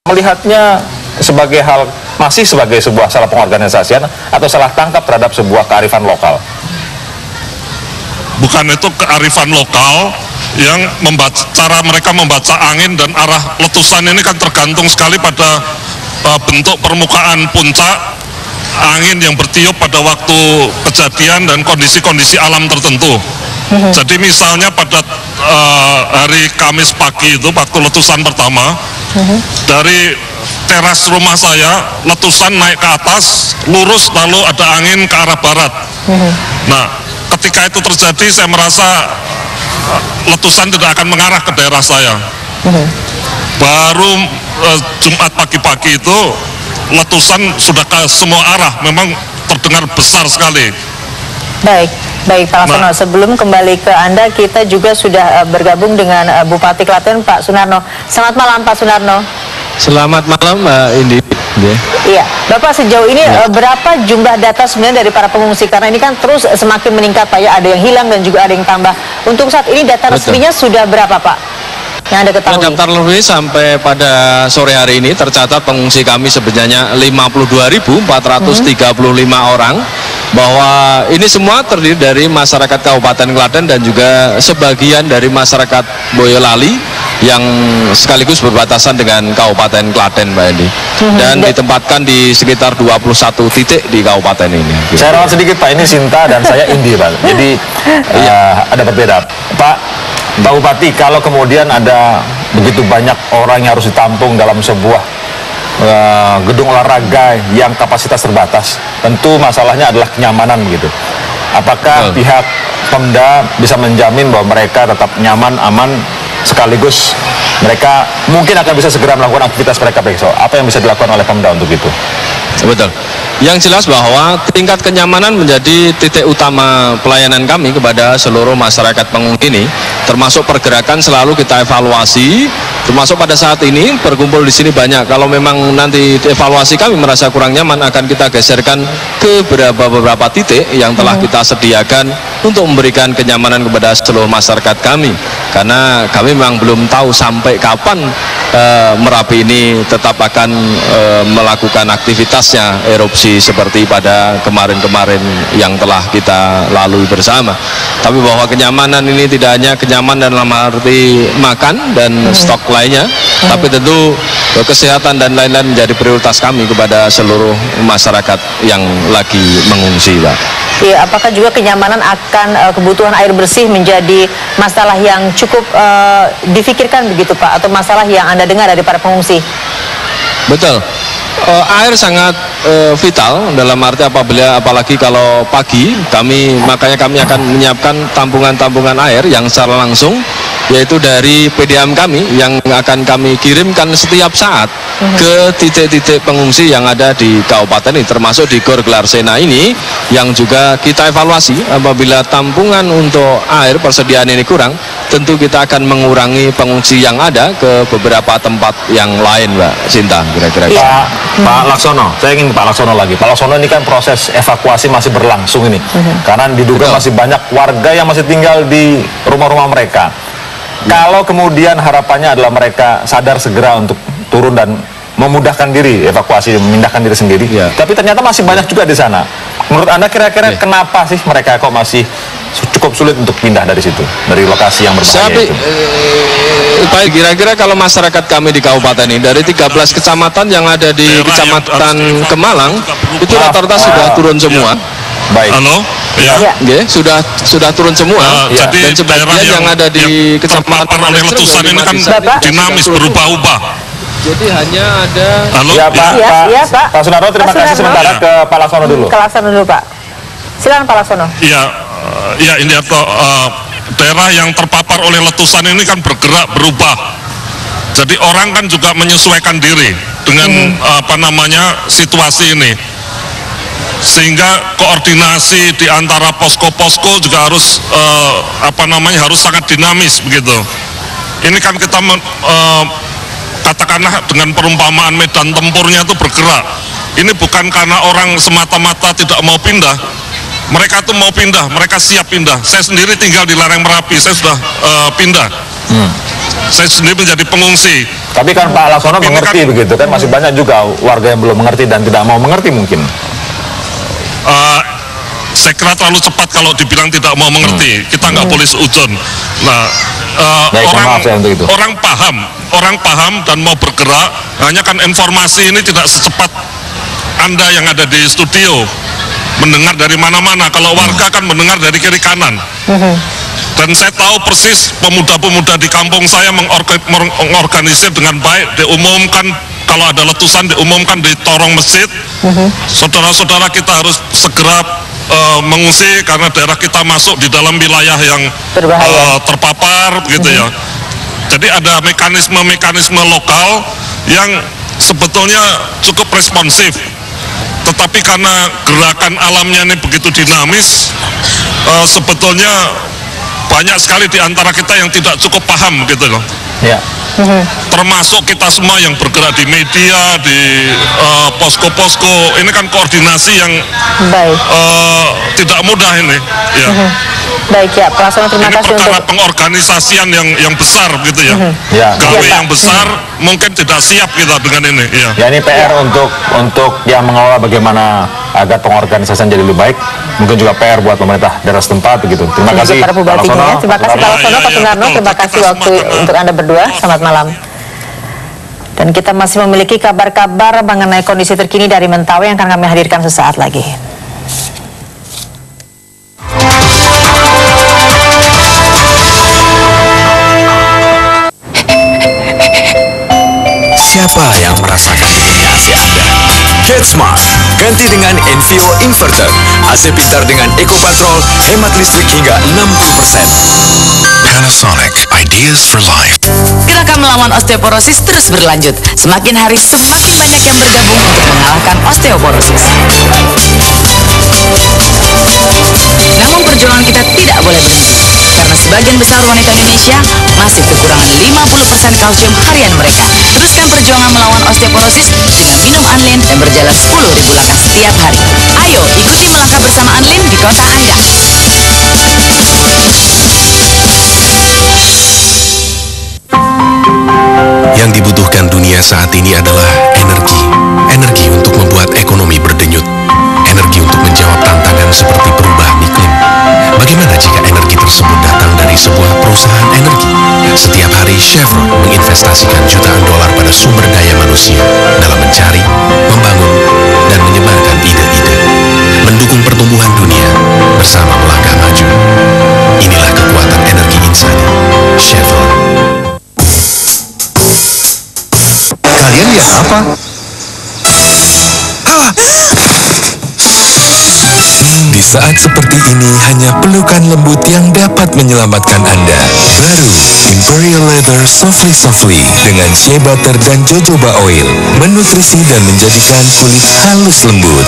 melihatnya sebagai hal masih sebagai sebuah salah pengorganisasian atau salah tangkap terhadap sebuah kearifan lokal? Bukan, itu kearifan lokal yang cara mereka membaca angin dan arah letusan ini kan tergantung sekali pada bentuk permukaan puncak angin yang bertiup pada waktu kejadian dan kondisi-kondisi alam tertentu. Jadi misalnya pada hari Kamis pagi itu waktu letusan pertama, dari teras rumah saya letusan naik ke atas lurus lalu ada angin ke arah barat. Nah, ketika itu terjadi saya merasa letusan tidak akan mengarah ke daerah saya. Baru Jumat pagi-pagi itu letusan sudah ke semua arah, memang terdengar besar sekali. Baik Pak Laksono, sebelum kembali ke Anda, kita juga sudah bergabung dengan Bupati Klaten, Pak Sunarno. Selamat malam Pak Sunarno. Selamat malam Mbak Indi. Iya, Bapak sejauh ini berapa jumlah data sebenarnya dari para pengungsi? Karena ini kan terus semakin meningkat Pak ya, ada yang hilang dan juga ada yang tambah. Untuk saat ini data resminya sudah berapa Pak? Yang Anda ketahui? Daftar lebih sampai pada sore hari ini tercatat pengungsi kami sebenarnya 52.435 orang. Bahwa ini semua terdiri dari masyarakat Kabupaten Klaten dan juga sebagian dari masyarakat Boyolali yang sekaligus berbatasan dengan Kabupaten Klaten, Mbak Edi. Dan ditempatkan di sekitar 21 titik di kabupaten ini. Saya rawat sedikit Pak, ini Sinta dan saya Indi Pak. Jadi ada berbeda. Pak Bupati, kalau kemudian ada begitu banyak orang yang harus ditampung dalam sebuah gedung olahraga yang kapasitas terbatas, tentu masalahnya adalah kenyamanan begitu. Apakah pihak Pemda bisa menjamin bahwa mereka tetap nyaman, aman, sekaligus mereka mungkin akan bisa segera melakukan aktivitas mereka besok? Apa yang bisa dilakukan oleh Pemda untuk itu? Betul. Yang jelas bahwa tingkat kenyamanan menjadi titik utama pelayanan kami kepada seluruh masyarakat pengungsi ini, termasuk pergerakan selalu kita evaluasi, termasuk pada saat ini berkumpul di sini banyak. Kalau memang nanti evaluasi kami merasa kurang nyaman, akan kita geserkan ke beberapa titik yang telah kita sediakan untuk memberikan kenyamanan kepada seluruh masyarakat kami. Karena kami memang belum tahu sampai kapan Merapi ini tetap akan melakukan aktivitasnya erupsi seperti pada kemarin-kemarin yang telah kita lalui bersama. Tapi bahwa kenyamanan ini tidak hanya kenyamanan dalam arti makan dan stok lainnya, tapi tentu kesehatan dan lain-lain menjadi prioritas kami kepada seluruh masyarakat yang lagi mengungsi, Pak. Iya, apakah juga kenyamanan akan kebutuhan air bersih menjadi masalah yang cukup difikirkan begitu Pak, atau masalah yang Anda dengar dari para pengungsi? Betul. Air sangat vital dalam arti apalagi kalau pagi makanya kami akan menyiapkan tampungan-tampungan air yang secara langsung, yaitu dari PDAM kami yang akan kami kirimkan setiap saat ke titik-titik pengungsi yang ada di kabupaten ini, termasuk di Gor Glarsena ini yang juga kita evaluasi. Apabila tampungan untuk air persediaan ini kurang, tentu kita akan mengurangi pengungsi yang ada ke beberapa tempat yang lain, Mbak Sinta, kira-kira. Pak Laksono, saya ingin Pak Laksono lagi. Pak Laksono, ini kan proses evakuasi masih berlangsung ini, karena diduga masih banyak warga yang masih tinggal di rumah-rumah mereka. Kalau kemudian harapannya adalah mereka sadar segera untuk turun dan memudahkan diri, evakuasi, memindahkan diri sendiri. Tapi ternyata masih banyak juga di sana. Menurut Anda kira-kira kenapa sih mereka kok masih cukup sulit untuk pindah dari situ, dari lokasi yang berbahaya itu? Baik, kira-kira kalau masyarakat kami di kabupaten ini, dari 13 kecamatan yang ada di Kecamatan Kemalang, itu rata-rata sudah turun semua. Baik. Halo? Sudah turun semua. Jadi dan sebagian yang ada di Kecamatan oleh letusan ini kan dinamis, berubah-ubah. Jadi hanya ada. Halo? Ya, Pak Sunarno, terima kasih sementara ke Pak Laksono dulu. Ke Laksono dulu Pak. Silakan Pak Laksono. Iya, ini daerah yang terpapar oleh letusan ini kan bergerak, berubah. Jadi orang kan juga menyesuaikan diri dengan situasi ini. Sehingga koordinasi di antara posko-posko juga harus harus sangat dinamis begitu. Ini kan kita katakanlah dengan perumpamaan medan tempurnya itu bergerak. Ini bukan karena orang semata-mata tidak mau pindah. Mereka tuh mau pindah, mereka siap pindah. Saya sendiri tinggal di lereng Merapi, saya sudah pindah. Saya sendiri menjadi pengungsi. Tapi kan Pak Laksono mengerti begitu kan, masih banyak juga warga yang belum mengerti dan tidak mau mengerti mungkin. Saya kira terlalu cepat kalau dibilang tidak mau mengerti. Kita nggak boleh seuzon. Nah, orang paham dan mau bergerak. Hanya kan informasi ini tidak secepat Anda yang ada di studio mendengar dari mana-mana. Kalau warga kan mendengar dari kiri kanan. Dan saya tahu persis pemuda-pemuda di kampung saya mengorganisir dengan baik, diumumkan kalau ada letusan, diumumkan di torong masjid. Saudara-saudara kita harus segera mengungsi karena daerah kita masuk di dalam wilayah yang terpapar begitu ya. Jadi ada mekanisme-mekanisme lokal yang sebetulnya cukup responsif. Tetapi karena gerakan alamnya ini begitu dinamis, sebetulnya banyak sekali di antara kita yang tidak cukup paham gitu loh. Ya. Termasuk kita semua yang bergerak di media, di posko-posko, ini kan koordinasi yang tidak mudah ini. Ya. Baik ya, Pak Laksono, terima kasih perkara untuk pengorganisasian yang besar gitu ya. Gawe yang besar mungkin tidak siap kita dengan ini. Ya ini PR untuk yang mengelola bagaimana agar pengorganisasian jadi lebih baik. Mungkin juga PR buat pemerintah daerah setempat begitu. Terima kasih para bupatinya. Terima kasih Pak Laksono, Pak Sunarno. Terima kasih waktu untuk Anda berdua. Selamat malam. Dan kita masih memiliki kabar-kabar mengenai kondisi terkini dari Mentawai yang akan kami hadirkan sesaat lagi. Siapa yang merasakan dunia AC Anda? Get Smart, ganti dengan Envio Inverter. AC pintar dengan Eco Patrol, hemat listrik hingga 60%. Panasonic, ideas for life. Gerakan melawan osteoporosis terus berlanjut. Semakin hari semakin banyak yang bergabung untuk mengalahkan osteoporosis. Namun perjuangan kita tidak boleh berhenti. Karena sebagian besar wanita Indonesia masih kekurangan 50% kalsium harian mereka. Teruskan perjuangan melawan osteoporosis dengan minum Anlin dan berjalan 10.000 langkah setiap hari. Ayo ikuti melangkah bersama Anlin di kota Anda. Yang dibutuhkan dunia saat ini adalah energi. Energi untuk membuat ekonomi berdenyut. Energi untuk menjawab tantangan seperti perubahan iklim. Bagaimana jika energi tersebut datang dari sebuah perusahaan energi? Setiap hari Chevron menginvestasikan jutaan dolar pada sumber daya manusia dalam mencari, membangun, dan menyebarkan ide-ide. Mendukung pertumbuhan dunia bersama melangkah maju. Inilah kekuatan energi insani. Chevron. Kalian lihat apa? Di saat seperti ini, hanya pelukan lembut yang dapat menyelamatkan Anda. Baru, Imperial Leather Softly dengan shea butter dan jojoba oil, menutrisi dan menjadikan kulit halus lembut.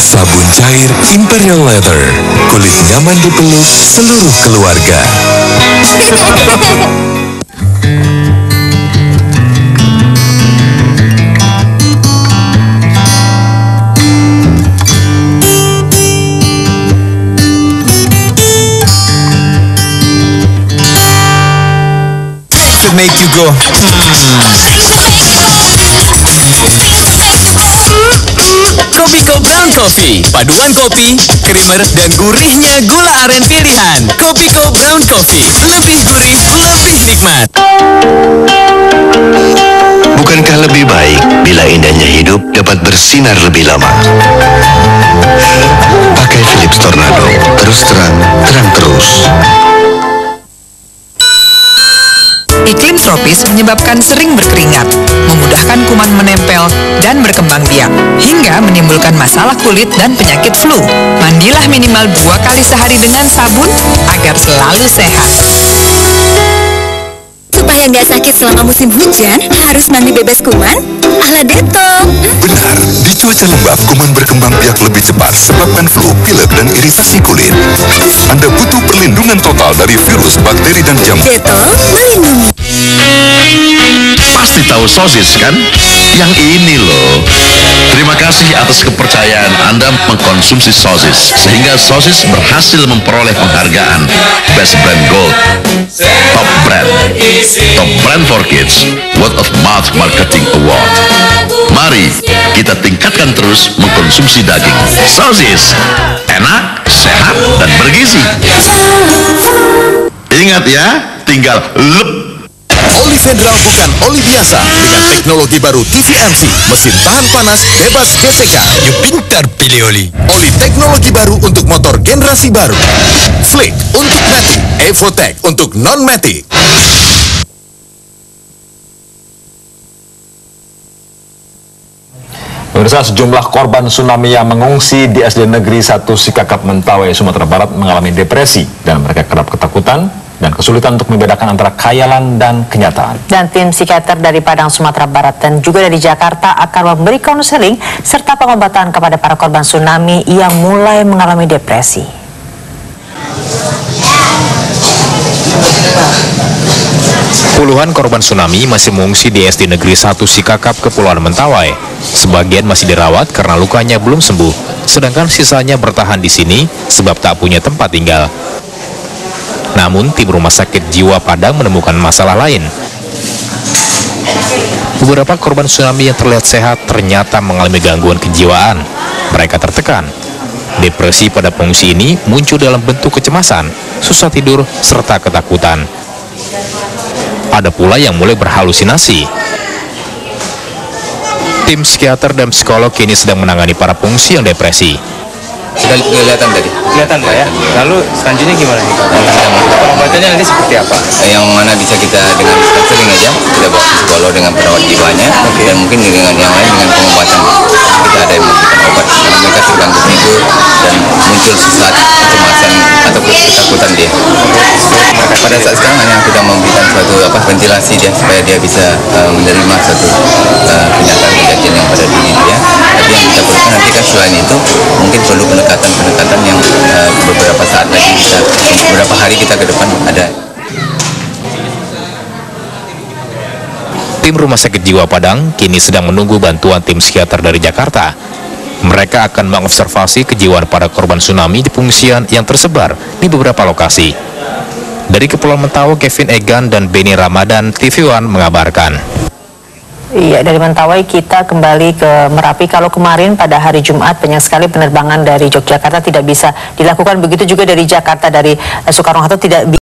Sabun cair Imperial Leather, kulit nyaman dipeluk seluruh keluarga. Make you go. Kopiko Brown Coffee, paduan kopi, creamer, dan gurihnya gula aren pilihan. Kopiko Brown Coffee, lebih gurih, lebih nikmat. Bukankah lebih baik bila indahnya hidup dapat bersinar lebih lama? Pakai Philips Tornado, terus terang, terang terus. Iklim tropis menyebabkan sering berkeringat, memudahkan kuman menempel dan berkembang biak, hingga menimbulkan masalah kulit dan penyakit flu. Mandilah minimal 2 kali sehari dengan sabun agar selalu sehat. Supaya nggak sakit selama musim hujan, harus mandi bebas kuman ala Dettol. Benar, di cuaca lembab kuman berkembang biak lebih cepat, sebabkan flu, pilek, dan iritasi kulit. Anda butuh perlindungan total dari virus, bakteri, dan jamur. Dettol melindungi. Pasti tahu sosis kan? Yang ini loh. Terima kasih atas kepercayaan Anda mengkonsumsi sosis, sehingga sosis berhasil memperoleh penghargaan Best Brand Gold, Top Brand for Kids, Word of Mouth Marketing Award. Mari kita tingkatkan terus mengkonsumsi daging. Sosis, enak, sehat, dan bergizi. Ingat ya, tinggal lep. Oli Federal bukan oli biasa. Dengan teknologi baru TVMC, mesin tahan panas, bebas gesekan. You pintar pilih oli. Oli teknologi baru untuk motor generasi baru. Flick untuk Matic, Evotech untuk non-Matic. Pemirsa, sejumlah korban tsunami yang mengungsi di SD Negeri 1 Sikakap, Mentawai, Sumatera Barat mengalami depresi dan mereka kerap ketakutan dan kesulitan untuk membedakan antara khayalan dan kenyataan. Dan tim psikiater dari Padang, Sumatera Barat dan juga dari Jakarta akan memberi konseling serta pengobatan kepada para korban tsunami yang mulai mengalami depresi. Puluhan korban tsunami masih mengungsi di SD Negeri 1 Sikakap, Kepulauan Mentawai. Sebagian masih dirawat karena lukanya belum sembuh, sedangkan sisanya bertahan di sini sebab tak punya tempat tinggal. Namun, tim Rumah Sakit Jiwa Padang menemukan masalah lain. Beberapa korban tsunami yang terlihat sehat ternyata mengalami gangguan kejiwaan. Mereka tertekan. Depresi pada pengungsi ini muncul dalam bentuk kecemasan, susah tidur, serta ketakutan. Ada pula yang mulai berhalusinasi. Tim psikiater dan psikolog kini sedang menangani para pengungsi yang depresi. Sudah kelihatan tadi. Kelihatan Pak ya. Lalu selanjutnya gimana nih? Pengobatannya nanti seperti apa? Yang mana bisa kita dengan konseling aja, kita bawa psikolog dengan perawat jiwanya, dan mungkin dengan yang lain dengan pengobatan. Kita ada yang memberikan obat karena mereka terganggu tidur dan muncul sesaat kecemasan atau ketakutan dia. Pada saat sekarang hanya kita memberikan suatu ventilasi dia supaya dia bisa menerima suatu kenyataan kejadian yang pada diri dia. Tapi yang kita perlukan nanti kan selain itu mungkin perlu pendekatan yang beberapa saat lagi beberapa hari kita ke depan ada. Tim Rumah Sakit Jiwa Padang kini sedang menunggu bantuan tim psikiater dari Jakarta. Mereka akan mengobservasi kejiwaan para korban tsunami di pengungsian yang tersebar di beberapa lokasi. Dari Kepulauan Mentawai, Kevin Egan dan Benny Ramadan, TV One mengabarkan. Iya, dari Mentawai kita kembali ke Merapi. Kalau kemarin pada hari Jumat banyak sekali penerbangan dari Yogyakarta tidak bisa dilakukan, begitu juga dari Jakarta, dari Soekarno-Hatta tidak bisa.